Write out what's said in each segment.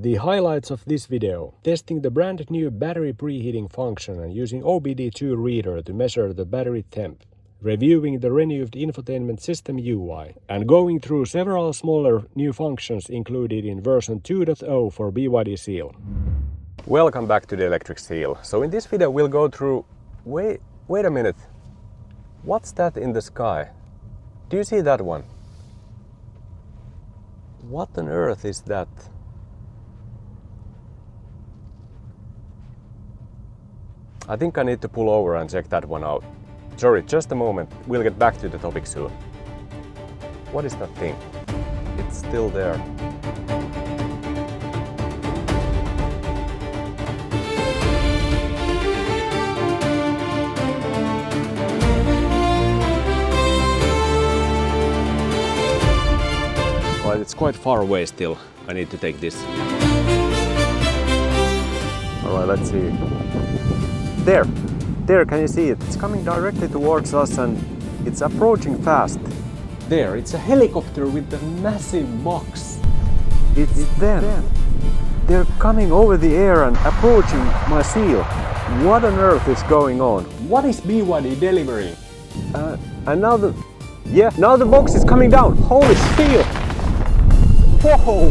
The highlights of this video: testing the brand new battery preheating function and using OBDII Reader to measure the battery temp, reviewing the renewed infotainment system UI, and going through several smaller new functions included in version 2.0 for BYD Seal. Welcome back to the Electric Seal. So in this video we'll go through... Wait a minute. What's that in the sky? Do you see that one? What on earth is that? I think I need to pull over and check that one out. Sorry, just a moment. We'll get back to the topic soon. What is that thing? It's still there. But it's quite far away still. I need to take this. Alright, let's see. There, can you see it? It's coming directly towards us and it's approaching fast. There, it's a helicopter with a massive box. It's them. They're coming over the air and approaching my Seal. What on earth is going on? What is BYD delivering? And now the box is coming down. Holy shit! Whoa!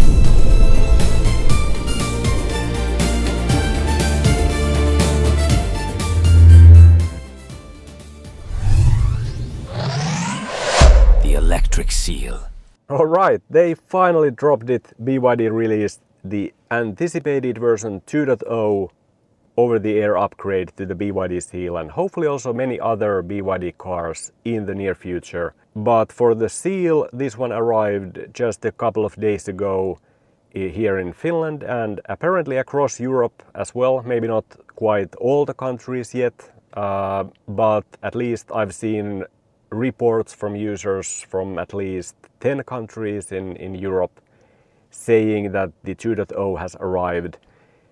The Electric Seal. Alright, they finally dropped it. BYD released the anticipated version 2.0 over-the-air upgrade to the BYD Seal and hopefully also many other BYD cars in the near future. But for the Seal, this one arrived just a couple of days ago here in Finland and apparently across Europe as well. Maybe not quite all the countries yet, but at least I've seen reports from users from at least 10 countries in Europe saying that the 2.0 has arrived.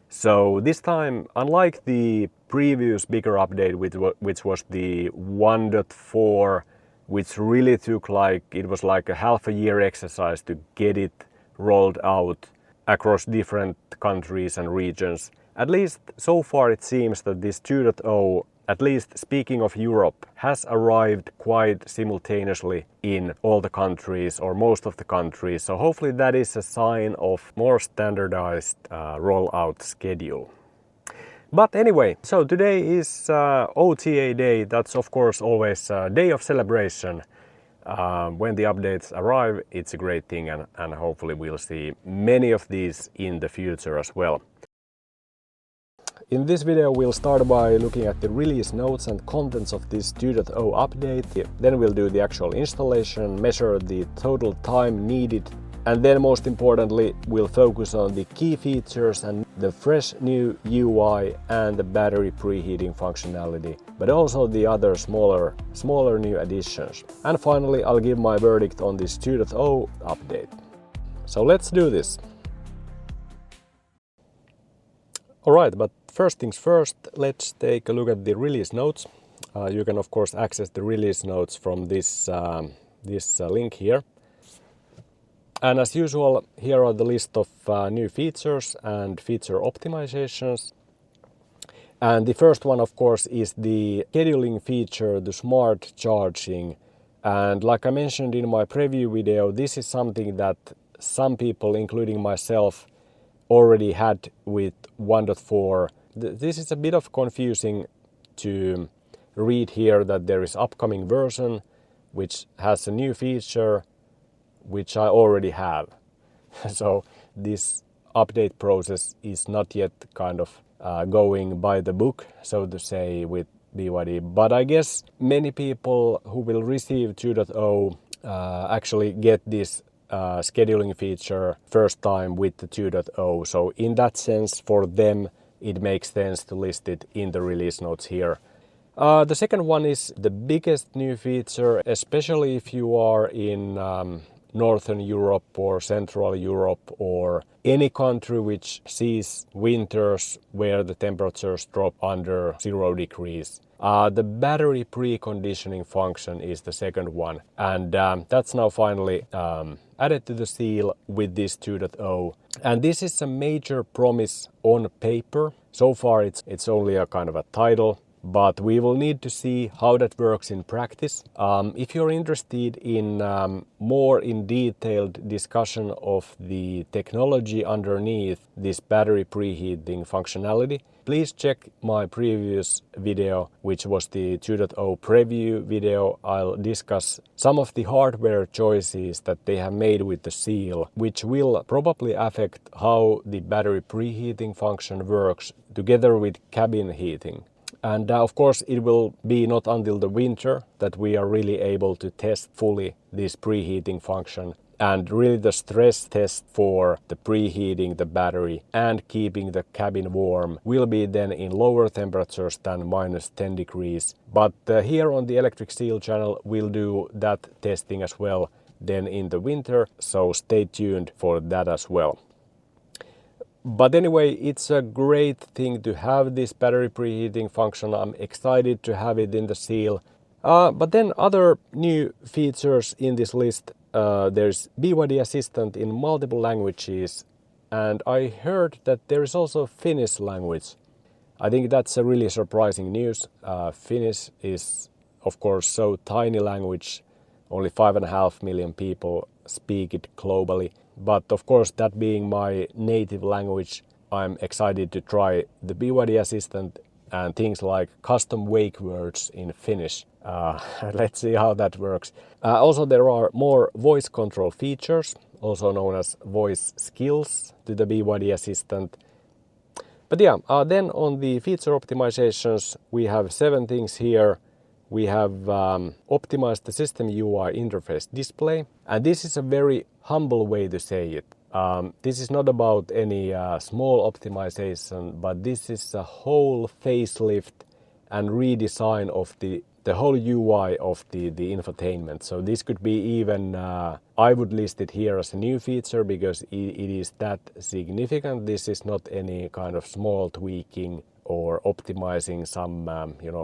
So this time, unlike the previous bigger update which was the 1.4, which really took it was like a half a year exercise to get it rolled out across different countries and regions. At least so far it seems that this 2.0, at least speaking of Europe, has arrived quite simultaneously in all the countries or most of the countries. So hopefully that is a sign of more standardized rollout schedule. But anyway, so today is OTA day. That's of course always a day of celebration. When the updates arrive, it's a great thing and hopefully we'll see many of these in the future as well. In this video we'll start by looking at the release notes and contents of this 2.0 update. Then we'll do the actual installation, measure the total time needed, and then most importantly we'll focus on the key features and the fresh new UI and the battery preheating functionality, but also the other smaller new additions. And finally I'll give my verdict on this 2.0 update. So let's do this. Alright, but first things first, let's take a look at the release notes. You can of course access the release notes from this link here. And as usual, here are the list of new features and feature optimizations. And the first one of course is the scheduling feature, the smart charging. And like I mentioned in my preview video, this is something that some people, including myself, already had with 1.4. This is a bit of confusing to read here that there is upcoming version which has a new feature which I already have. So this update process is not yet kind of going by the book, so to say, with BYD. But I guess many people who will receive 2.0 actually get this scheduling feature first time with the 2.0. So in that sense, for them, it makes sense to list it in the release notes here. The second one is the biggest new feature, especially if you are in Northern Europe or Central Europe or any country which sees winters where the temperatures drop under 0 degrees. The battery preconditioning function is the second one, and that's now finally added to the seal with this 2.0. And this is a major promise on paper. So far it's only a kind of a title, but we will need to see how that works in practice. If you're interested in more in detailed discussion of the technology underneath this battery preheating functionality, please check my previous video, which was the 2.0 preview video. I'll discuss some of the hardware choices that they have made with the seal, which will probably affect how the battery preheating function works together with cabin heating. And of course it will be not until the winter that we are really able to test fully this preheating function. And really the stress test for the preheating the battery and keeping the cabin warm will be then in lower temperatures than -10 degrees. But here on the Electric Seal channel we'll do that testing as well then in the winter, so stay tuned for that as well. But anyway, it's a great thing to have this battery preheating function. I'm excited to have it in the seal. But then other new features in this list. There's BYD Assistant in multiple languages, and I heard that there is also Finnish language. I think that's a really surprising news. Finnish is of course so tiny language, only 5.5 million people speak it globally. But of course, that being my native language, I'm excited to try the BYD Assistant and things like custom wake words in Finnish. Let's see how that works. Also, there are more voice control features, also known as voice skills, to the BYD Assistant. But yeah, then on the feature optimizations, we have 7 things here. We have optimized the system UI interface display, and this is a very humble way to say it. This is not about any small optimization, but this is a whole facelift and redesign of the whole UI of the infotainment. So this could be even, I would list it here as a new feature because it is that significant. This is not any kind of small tweaking or optimizing some,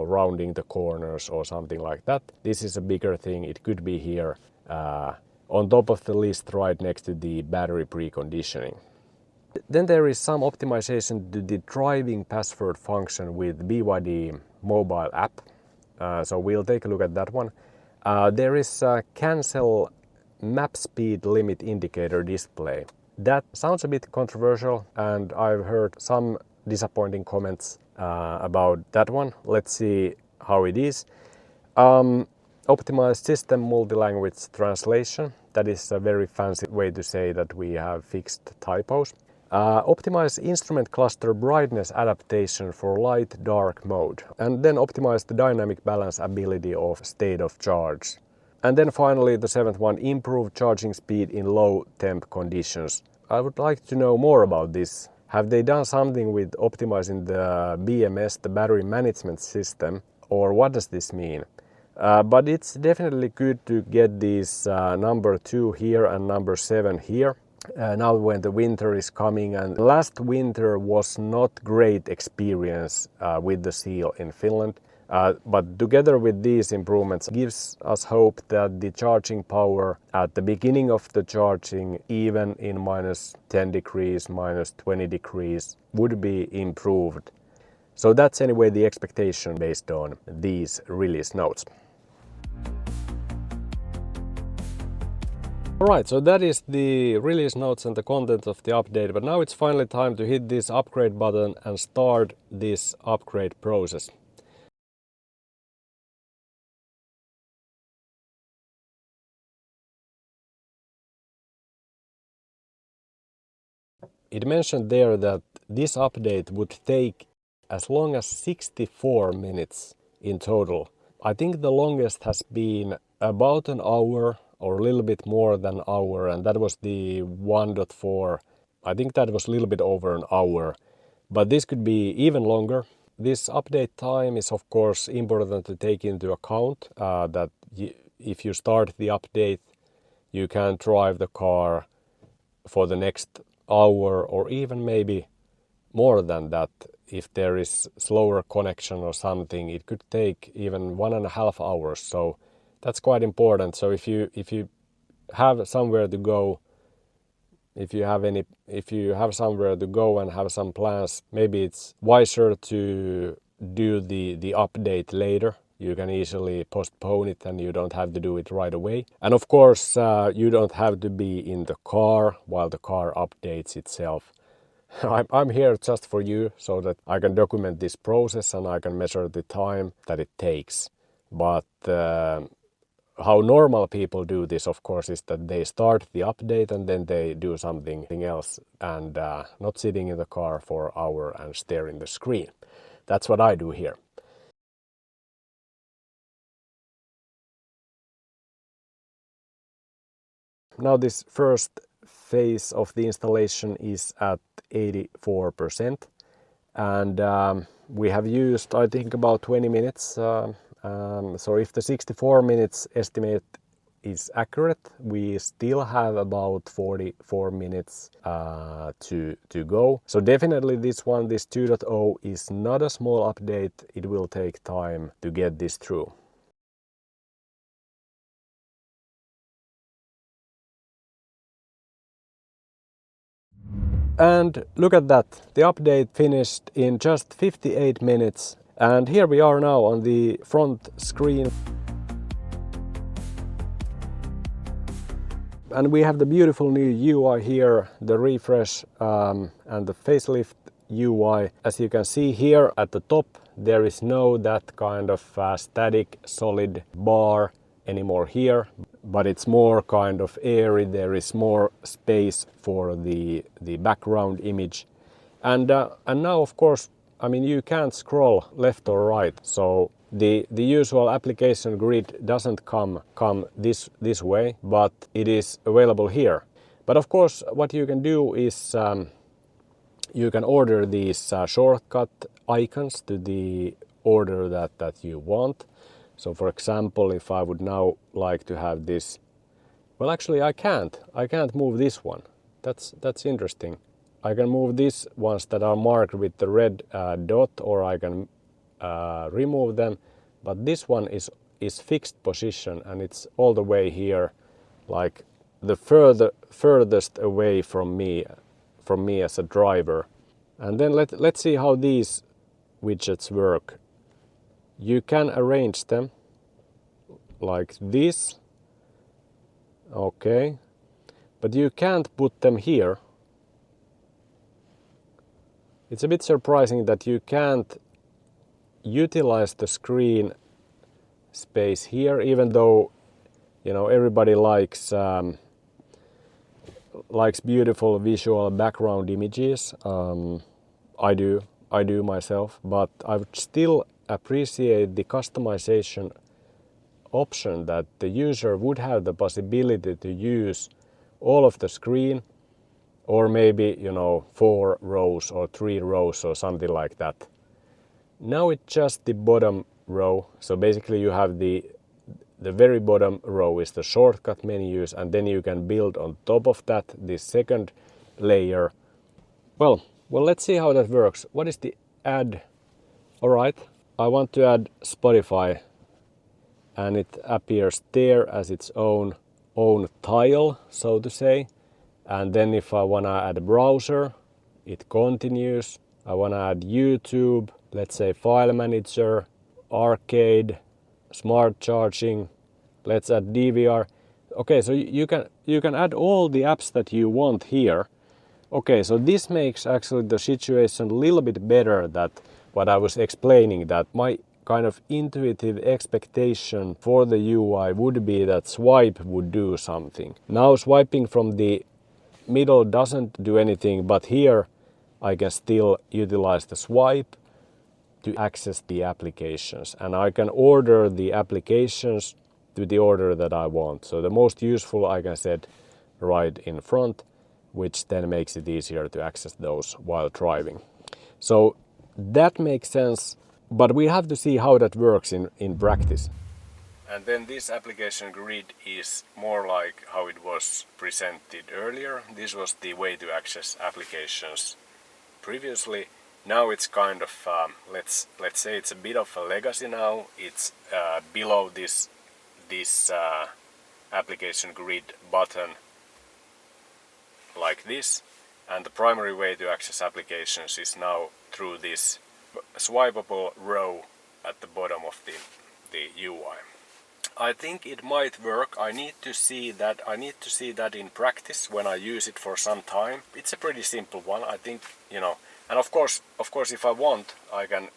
rounding the corners or something like that. This is a bigger thing. It could be here on top of the list right next to the battery preconditioning. Then there is some optimization to the driving password function with BYD mobile app. So we'll take a look at that one. There is a cancel map speed limit indicator display. That sounds a bit controversial, and I've heard some disappointing comments about that one. Let's see how it is. Optimized system multi-language translation. That is a very fancy way to say that we have fixed typos. Optimize instrument cluster brightness adaptation for light dark mode. And then optimize the dynamic balance ability of state of charge. And then finally the 7th one, improve charging speed in low temp conditions. I would like to know more about this. Have they done something with optimizing the BMS, the battery management system, or what does this mean? But it's definitely good to get these number 2 here and number 7 here. Now when the winter is coming, and last winter was not great experience with the seal in Finland. But together with these improvements gives us hope that the charging power at the beginning of the charging, even in -10 degrees, -20 degrees, would be improved. So that's anyway the expectation based on these release notes. Alright, so that is the release notes and the content of the update, but now it's finally time to hit this upgrade button and start this upgrade process. It mentioned there that this update would take as long as 64 minutes in total. I think the longest has been about an hour or a little bit more than an hour, and that was the 1.4. I think that was a little bit over an hour, but this could be even longer. This update time is of course important to take into account that if you start the update you can drive the car for the next hour or even maybe more than that. If there is slower connection or something, it could take even 1.5 hours. So that's quite important. So if you have somewhere to go, if you have somewhere to go and have some plans, maybe it's wiser to do the update later. You can easily postpone it and you don't have to do it right away. And of course, you don't have to be in the car while the car updates itself. I'm here just for you so that I can document this process and I can measure the time that it takes. But how normal people do this, of course, is that they start the update and then they do something else and not sitting in the car for an hour and staring the screen. That's what I do here. Now this first phase of the installation is at 84%, and we have used, I think, about 20 minutes. So if the 64 minutes estimate is accurate, we still have about 44 minutes to go. So definitely this 2.0 is not a small update. It will take time to get this through. And look at that, the update finished in just 58 minutes. And here we are now on the front screen. And we have the beautiful new UI here, the refresh and the facelift UI. As you can see here at the top, there is no that kind of static solid bar anymore here, but it's more kind of airy. There is more space for the background image. And now, of course, I mean, you can't scroll left or right. So the usual application grid doesn't come this way, but it is available here. But of course, what you can do is you can order these shortcut icons to the order that you want. So for example, if I would now like to have this, well, actually I can't move this one. That's interesting. I can move these ones that are marked with the red dot, or I can remove them, but this one is fixed position and it's all the way here, like the furthest away from me as a driver. And then let's see how these widgets work. You can arrange them like this, okay, but you can't put them here. It's a bit surprising that you can't utilize the screen space here, even though, you know, everybody likes beautiful visual background images. I do myself, but I would still appreciate the customization option that the user would have the possibility to use all of the screen, or maybe, you know, 4 rows or 3 rows or something like that. Now it's just the bottom row. So basically you have the very bottom row is the shortcut menus, and then you can build on top of that the second layer. Well, let's see how that works. What is the add? All right, I want to add Spotify, and it appears there as its own tile, so to say. And then if I want to add a browser, it continues. I want to add YouTube, let's say file manager, arcade, smart charging, let's add DVR. Okay, so you can add all the apps that you want here. Okay, so this makes actually the situation a little bit better, that what I was explaining, that my kind of intuitive expectation for the UI would be that swipe would do something. Now swiping from the middle doesn't do anything, but here I can still utilize the swipe to access the applications, and I can order the applications to the order that I want. So the most useful I can set right in front, which then makes it easier to access those while driving. So that makes sense, but we have to see how that works in practice. And then this application grid is more like how it was presented earlier. This was the way to access applications previously. Now it's kind of, let's say it's a bit of a legacy now. It's below this application grid button like this. And the primary way to access applications is now through this swipeable row at the bottom of the UI. I think it might work. I need to see that in practice when I use it for some time. It's a pretty simple one, I think, you know. And of course if I want, I can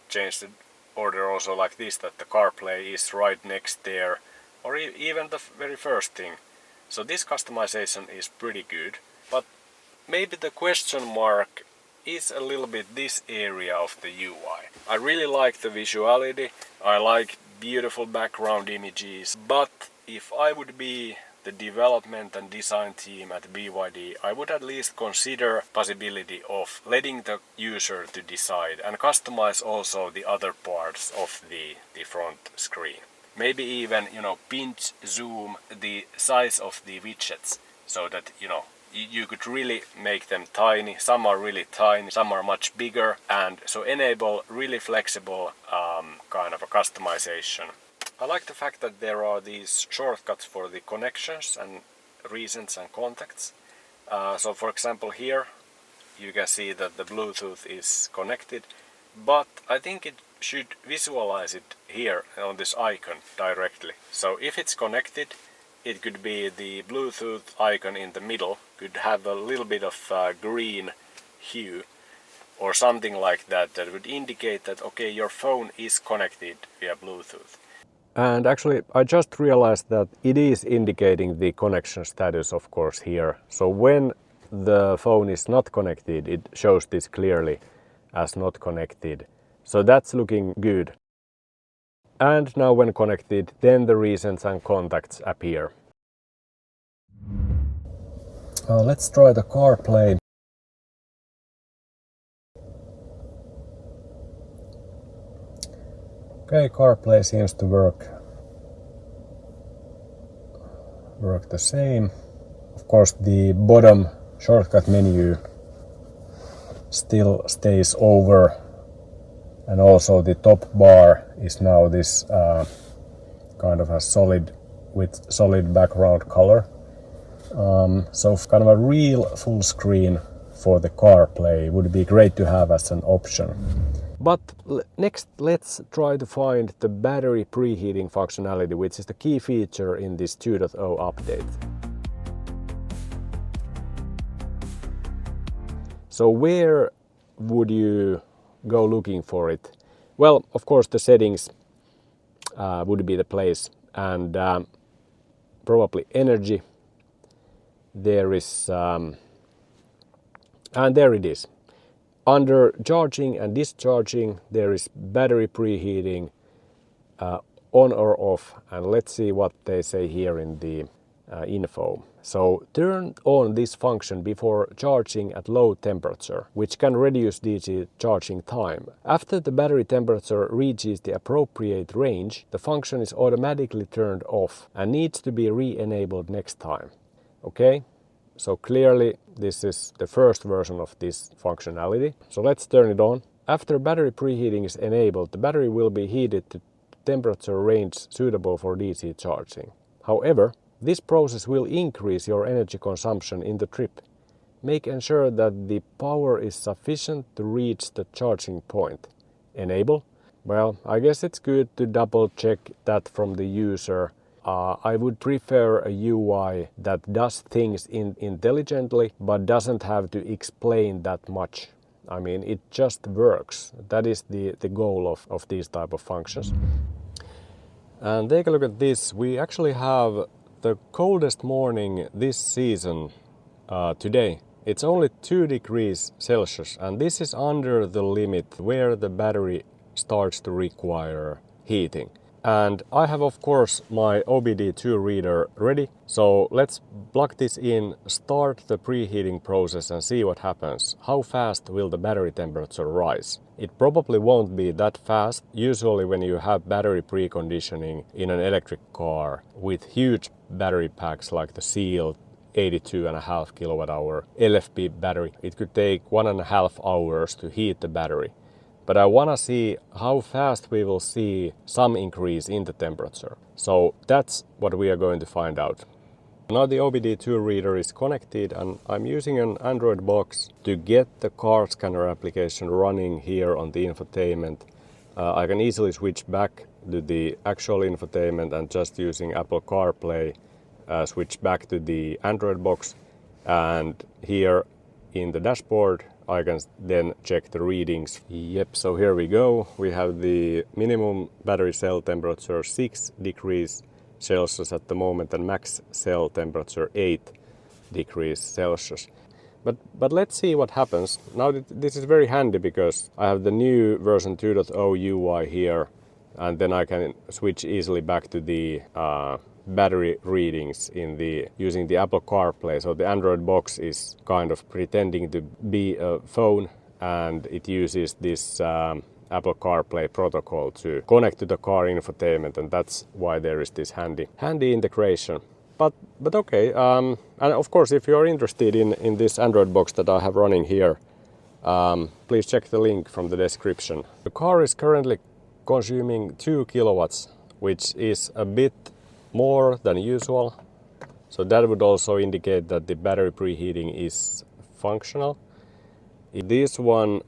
change the order also like this, that the CarPlay is right next there, or even the very first thing. So this customization is pretty good, but maybe the question mark is a little bit this area of the UI. I really like the visuality, I like beautiful background images, but if I would be the development and design team at BYD, I would at least consider possibility of letting the user to decide and customize also the other parts of the front screen. Maybe even, you know, pinch zoom the size of the widgets so that, you know, you could really make them tiny. Some are really tiny, some are much bigger, and so enable really flexible kind of a customization. I like the fact that there are these shortcuts for the connections and recents and contacts. So for example here you can see that the Bluetooth is connected, but I think it should visualize it here on this icon directly. So if it's connected, it could be the Bluetooth icon in the middle, could have a little bit of green hue or something like that, that would indicate that okay, your phone is connected via Bluetooth. And actually I just realized that it is indicating the connection status, of course, here. So when the phone is not connected, it shows this clearly as not connected. So that's looking good. And now when connected, then the recents and contacts appear. Let's try the CarPlay. Okay, CarPlay seems to work the same. Of course, the bottom shortcut menu still stays over, and also the top bar is now this kind of a solid background color. So kind of a real full screen for the CarPlay would be great to have as an option. But next, let's try to find the battery preheating functionality, which is the key feature in this 2.0 update. So where would you go looking for it? Well, of course, the settings would be the place, and probably energy. There is, and there it is. Under charging and discharging, there is battery preheating, on or off, and let's see what they say here in the info. So turn on this function before charging at low temperature, which can reduce DC charging time. After the battery temperature reaches the appropriate range, the function is automatically turned off and needs to be re-enabled next time. Okay, so clearly this is the first version of this functionality. So let's turn it on. After battery preheating is enabled, the battery will be heated to temperature range suitable for DC charging. However, this process will increase your energy consumption in the trip. Make ensure that the power is sufficient to reach the charging point. Enable? Well, I guess it's good to double check that from the user. I would prefer a UI that does things intelligently but doesn't have to explain that much. I mean, it just works. That is the goal of these type of functions. And take a look at this. We actually have the coldest morning this season today. It's only 2 degrees Celsius, and this is under the limit where the battery starts to require heating. And I have of course my OBDII Reader ready. So let's plug this in, start the preheating process and see what happens. How fast will the battery temperature rise? It probably won't be that fast. Usually when you have battery preconditioning in an electric car with huge battery packs like the Seal 82.5 kilowatt hour LFP battery, it could take 1.5 hours to heat the battery. But I want to see how fast we will see some increase in the temperature. So that's what we are going to find out. Now the OBDII Reader is connected and I'm using an Android box to get the car scanner application running here on the infotainment. I can easily switch back to the actual infotainment and just using Apple CarPlay switch back to the Android box, and here in the dashboard I can then check the readings. Yep, so here we go. We have the minimum battery cell temperature 6 degrees Celsius at the moment and max cell temperature 8 degrees Celsius. But let's see what happens. Now this is very handy because I have the new version 2.0 UI here, and then I can switch easily back to the battery readings using the Apple CarPlay. So the Android box is kind of pretending to be a phone, and it uses this Apple CarPlay protocol to connect to the car infotainment, and that's why there is this handy integration. But okay, and of course if you are interested in this Android box that I have running here, please check the link from the description. The car is currently consuming 2 kilowatts, which is a bit more than usual. So that would also indicate that the battery preheating is functional. This one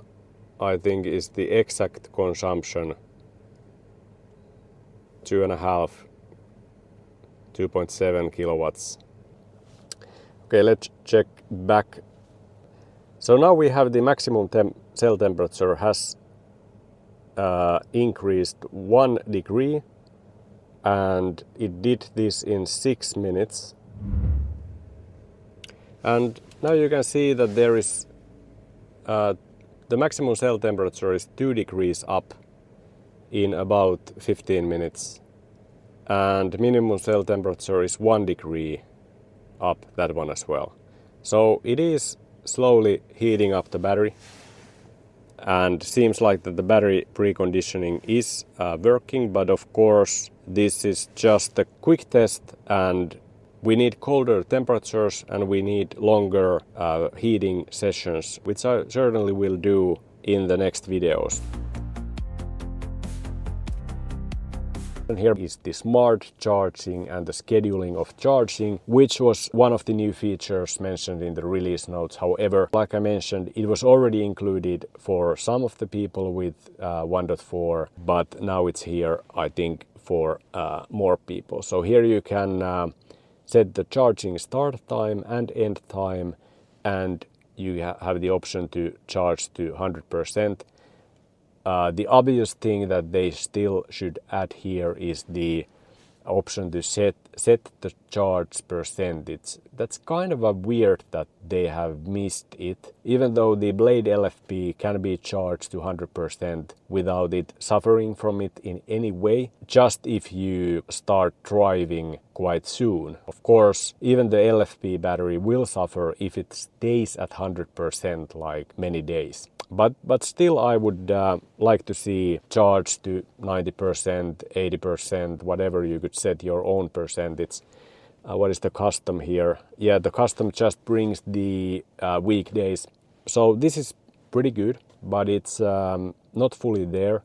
I think is the exact consumption, 2.7 kilowatts. Okay, let's check back. So now we have the maximum cell temperature has increased 1 degree, and it did this in 6 minutes. And now you can see that there is the maximum cell temperature is 2 degrees up in about 15 minutes, and minimum cell temperature is 1 degree up, that one as well. So it is slowly heating up the battery, and seems like that the battery preconditioning is working, but of course this is just a quick test, and we need colder temperatures and we need longer heating sessions, which I certainly will do in the next videos. And here is the smart charging and the scheduling of charging, which was one of the new features mentioned in the release notes. However, like I mentioned, it was already included for some of the people with 1.4, but now it's here, I think, for more people. So here you can set the charging start time and end time, and you have the option to charge to 100%. The obvious thing that they still should add here is the option to set the charge percentage. That's kind of a weird that they have missed it, even though the Blade LFP can be charged to 100% without it suffering from it in any way, just if you start driving quite soon. Of course, even the LFP battery will suffer if it stays at 100% like many days. But still, I would like to see charge to 90%, 80%, whatever you could set your own percentage. What is the custom here? Yeah, the custom just brings the weekdays. So this is pretty good, but it's not fully there.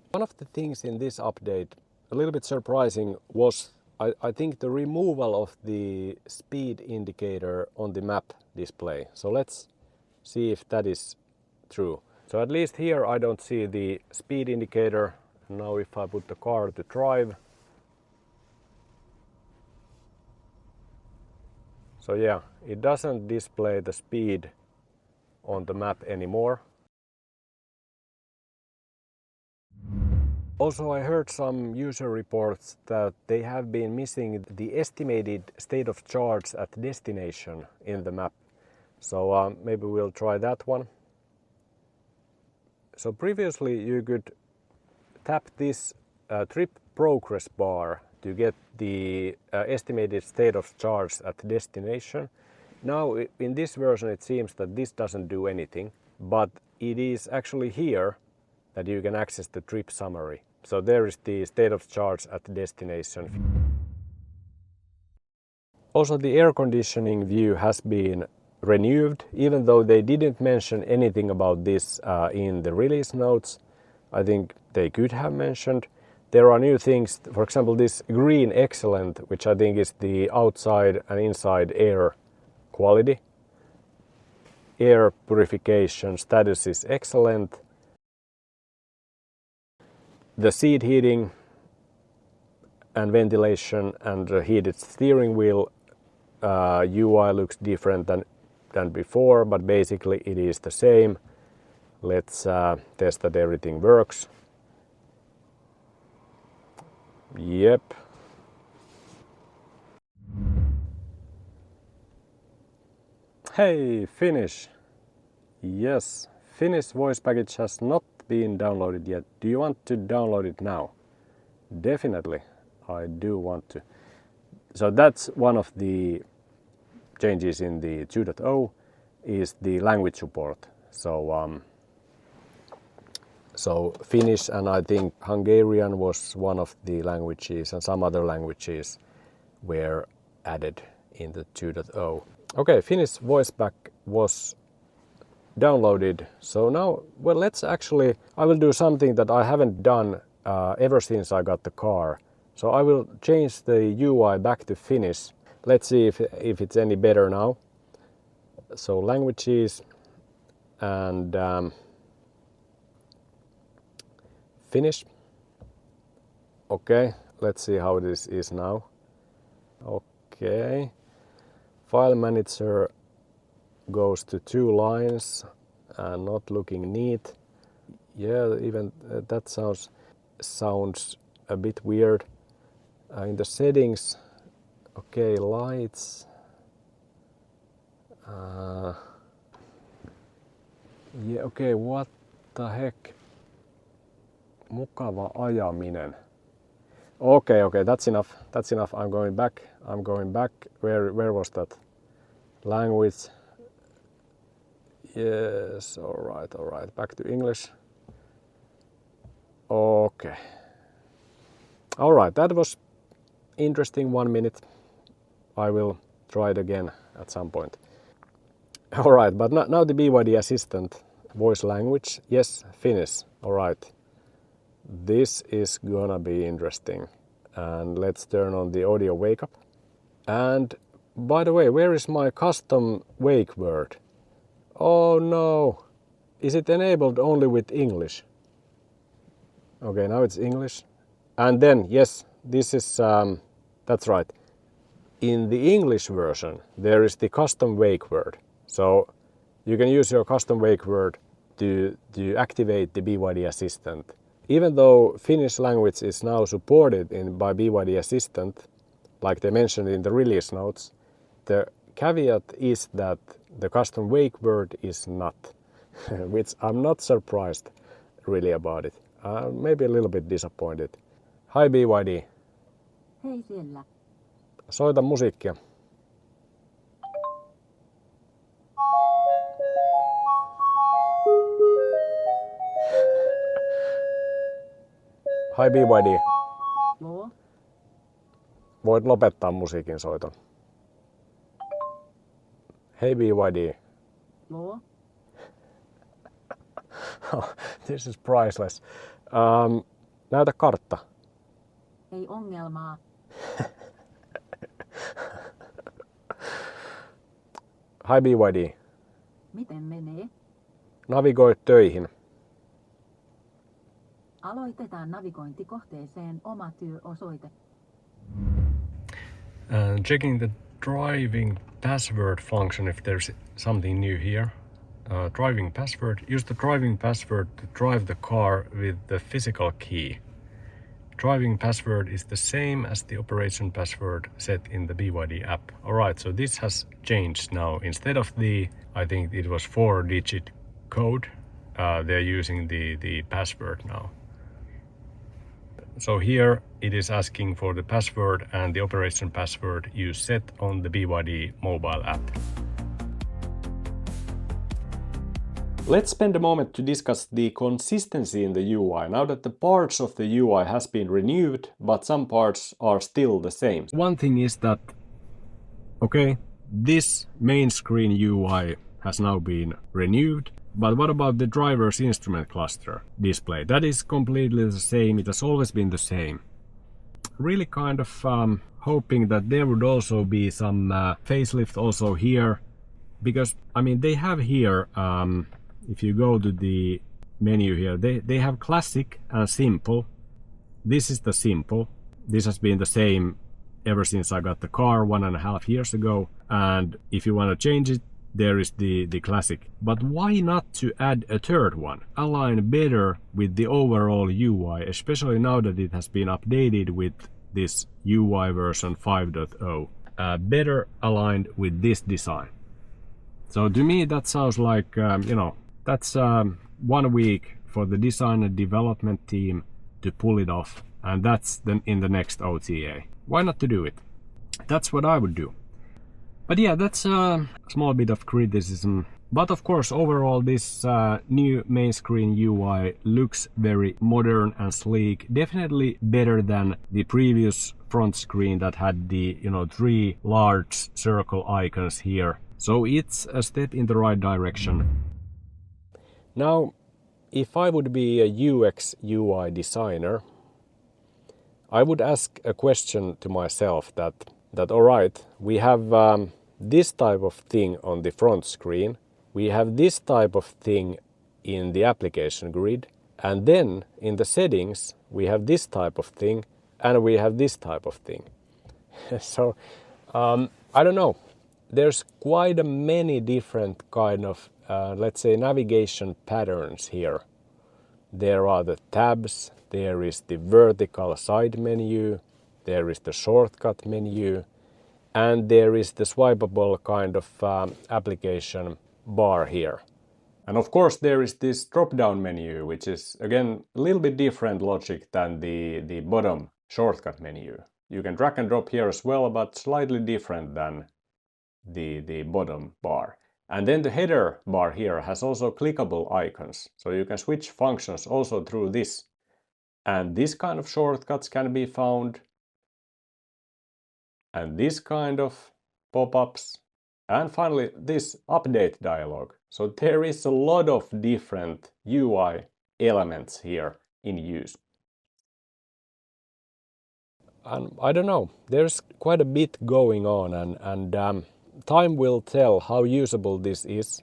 One of the things in this update, a little bit surprising, was I think the removal of the speed indicator on the map display. So let's see if that is true. So at least here I don't see the speed indicator. Now if I put the car to drive. So yeah, it doesn't display the speed on the map anymore. Also, I heard some user reports that they have been missing the estimated state of charge at destination in the map. So maybe we'll try that one. So previously you could tap this trip progress bar to get the estimated state of charge at destination. Now in this version it seems that this doesn't do anything, but it is actually here that you can access the trip summary. So there is the state of charge at destination. Also the air conditioning view has been renewed, even though they didn't mention anything about this in the release notes. I think they could have mentioned. There are new things, for example this green excellent, which I think is the outside and inside air quality. Air purification status is excellent. The seat heating and ventilation and the heated steering wheel UI looks different than before, but basically it is the same. Let's test that everything works. Yep. Hey, Finnish. Yes, Finnish voice package has not been downloaded yet. Do you want to download it now? Definitely, I do want to. So that's one of the changes in the 2.0 is the language support. So Finnish and I think Hungarian was one of the languages, and some other languages were added in the 2.0. Okay, Finnish voice pack was downloaded. So now, well, I will do something that I haven't done ever since I got the car. So I will change the UI back to Finnish. Let's see if it's any better now. So languages and Finnish. Okay, let's see how this is now. Okay, file manager goes to 2 lines and not looking neat. Yeah, even that sounds a bit weird. In the settings, okay, lights. Yeah, okay, what the heck? Mukava ajaminen. Okay, that's enough. That's enough. I'm going back. Where was that? Language. Yes, all right. Back to English. Okay. All right, that was interesting. 1 minute. I will try it again at some point. All right, but now the BYD assistant voice language. Yes, Finnish. All right. This is gonna be interesting. And let's turn on the audio wake up. And by the way, where is my custom wake word? Oh no. Is it enabled only with English? Okay, now it's English. And then, yes, this is, that's right. In the English version, there is the custom wake word. So you can use your custom wake word to activate the BYD Assistant. Even though Finnish language is now supported by BYD Assistant, like they mentioned in the release notes, the caveat is that the custom wake word is not, which I'm not surprised really about it. Maybe a little bit disappointed. Hi BYD. Hei siellä. Soita musiikkia. Hi BYD. Joo. Voit lopettaa musiikin soiton. Hei BYD. Joo. This is priceless. Näytä kartta. Ei ongelmaa. Hi BYD. Miten menee? Navigoi töihin. Aloitetaan navigointikohteeseen oma työosoite. Checking the driving password function if there's something new here. Driving password. Use the driving password to drive the car with the physical key. Driving password is the same as the operation password set in the BYD app. Alright, so this has changed now. Instead of I think it was 4-digit code, they're using the password now. So here it is asking for the password, and the operation password you set on the BYD mobile app. Let's spend a moment to discuss the consistency in the UI, now that the parts of the UI has been renewed, but some parts are still the same. One thing is that, okay, this main screen UI has now been renewed, but what about the driver's instrument cluster display? That is completely the same, it has always been the same. Really kind of hoping that there would also be some facelift also here, because I mean they have here, if you go to the menu here, they have classic and simple. This is the simple. This has been the same ever since I got the car 1.5 years ago, and if you want to change it, there is the classic. But why not to add a third one? Align better with the overall UI, especially now that it has been updated with this UI version 5.0. Better aligned with this design. So to me that sounds like, that's 1 week for the design and development team to pull it off, and that's then in the next OTA. Why not to do it? That's what I would do. But yeah, that's a small bit of criticism. But of course, overall, this new main screen UI looks very modern and sleek. Definitely better than the previous front screen that had the 3 large circle icons here. So it's a step in the right direction. Now, if I would be a UX UI designer, I would ask a question to myself that all right, we have this type of thing on the front screen, we have this type of thing in the application grid, and then in the settings we have this type of thing, and we have this type of thing. So I don't know. There's quite many different kind of let's say navigation patterns here. There are the tabs, there is the vertical side menu, there is the shortcut menu, and there is the swipeable kind of application bar here. And of course there is this drop-down menu, which is again a little bit different logic than the bottom shortcut menu. You can drag and drop here as well, but slightly different than the bottom bar. And then the header bar here has also clickable icons, so you can switch functions also through this. And this kind of shortcuts can be found, and this kind of pop-ups, and finally this update dialog. So there is a lot of different UI elements here in use. And I don't know, there's quite a bit going on, and time will tell how usable this is.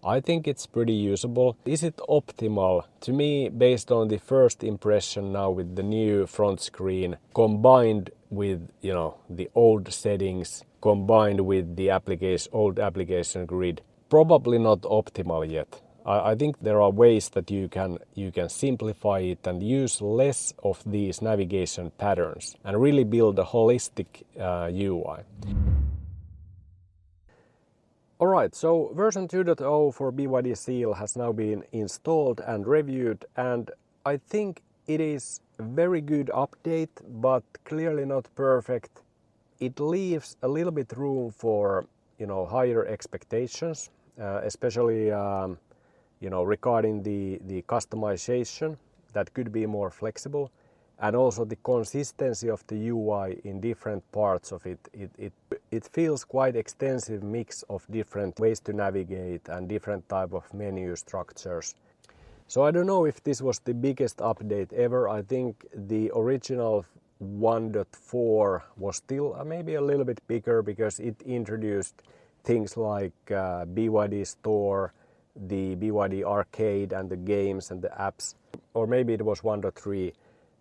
I think it's pretty usable. Is it optimal? To me, based on the first impression now with the new front screen, combined with the old settings, combined with the old application grid, probably not optimal yet. I think there are ways that you can simplify it and use less of these navigation patterns and really build a holistic UI. Alright, so version 2.0 for BYD Seal has now been installed and reviewed, and I think it is a very good update, but clearly not perfect. It leaves a little bit room for higher expectations, especially regarding the customization that could be more flexible, and also the consistency of the UI in different parts of it. It feels quite extensive mix of different ways to navigate and different type of menu structures. So I don't know if this was the biggest update ever. I think the original 1.4 was still maybe a little bit bigger, because it introduced things like BYD Store, the BYD Arcade and the games and the apps, or maybe it was 1.3.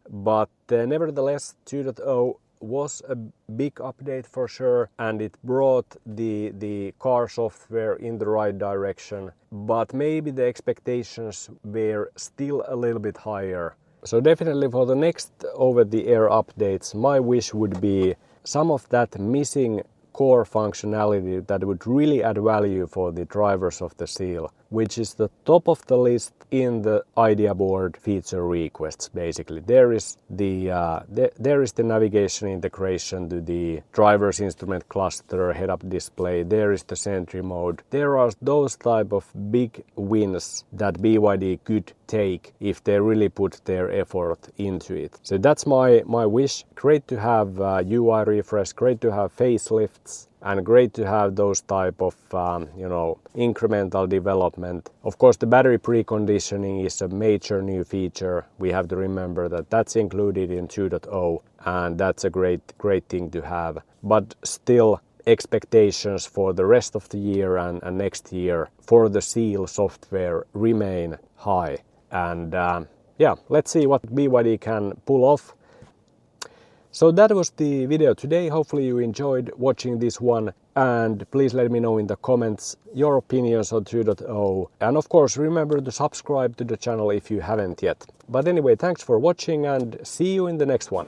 But nevertheless, 2.0 was a big update for sure, and it brought the car software in the right direction, but maybe the expectations were still a little bit higher. So definitely for the next over-the-air updates, my wish would be some of that missing core functionality that would really add value for the drivers of the Seal which is the top of the list in the idea board feature requests. Basically, there is the navigation integration to the driver's instrument cluster, head-up display. There is the Sentry mode. There are those type of big wins that BYD could take if they really put their effort into it. So that's my wish. Great to have UI refresh, great to have facelifts, and great to have those type of incremental development. Of course, the battery preconditioning is a major new feature. We have to remember that that's included in 2.0, and that's a great thing to have. But still, expectations for the rest of the year and next year for the Seal software remain high. And let's see what BYD can pull off. So that was the video today. Hopefully you enjoyed watching this one, and please let me know in the comments your opinions on 2.0, and of course remember to subscribe to the channel if you haven't yet. But anyway, thanks for watching and see you in the next one.